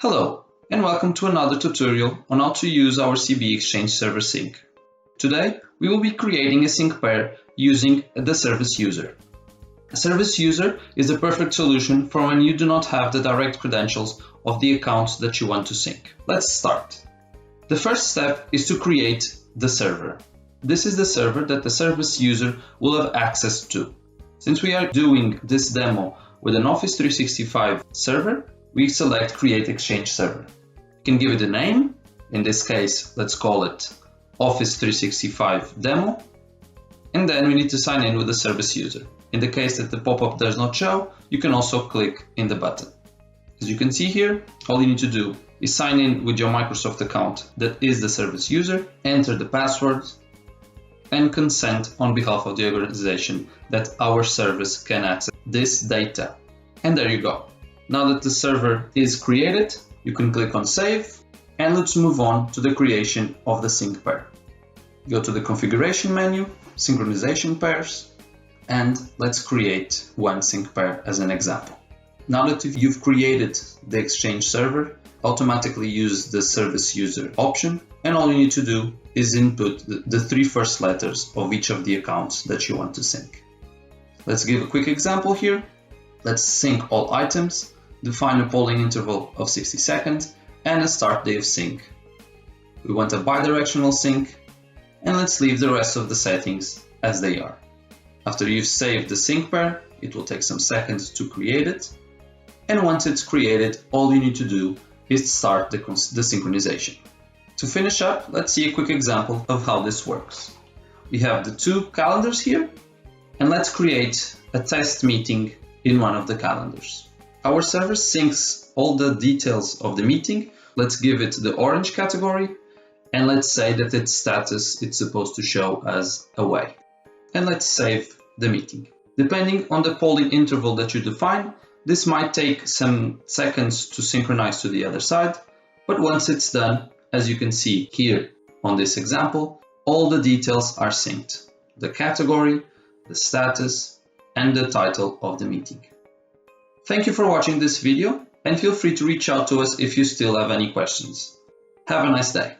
Hello, and welcome to another tutorial on how to use our CB Exchange Server Sync. Today, we will be creating a sync pair using the service user. A service user is a perfect solution for when you do not have the direct credentials of the accounts that you want to sync. Let's start. The first step is to create the server. This is the server that the service user will have access to. Since we are doing this demo with an Office 365 server, we select Create Exchange Server. You can give it a name. In this case, let's call it Office 365 Demo. And then we need to sign in with the service user. In the case that the pop-up does not show, you can also click in the button. As you can see here, all you need to do is sign in with your Microsoft account that is the service user, enter the password, and consent on behalf of the organization that our service can access this data. And there you go. Now that the server is created, you can click on Save, and let's move on to the creation of the sync pair. Go to the Configuration menu, Synchronization Pairs, and let's create one sync pair as an example. Now that you've created the Exchange server, automatically use the service user option, and all you need to do is input the three first letters of each of the accounts that you want to sync. Let's give a quick example here. Let's sync all items, define a polling interval of 60 seconds, and a start day of sync. We want a bidirectional sync, and let's leave the rest of the settings as they are. After you've saved the sync pair, it will take some seconds to create it, and once it's created, all you need to do is start the synchronization. To finish up, let's see a quick example of how this works. We have the two calendars here, and let's create a test meeting in one of the calendars. Our server syncs all the details of the meeting. Let's give it the orange category, and let's say that its status it's supposed to show as away. And let's save the meeting. Depending on the polling interval that you define, this might take some seconds to synchronize to the other side, but once it's done, as you can see here on this example, all the details are synced. The category, the status, and the title of the meeting. Thank you for watching this video, and feel free to reach out to us if you still have any questions. Have a nice day.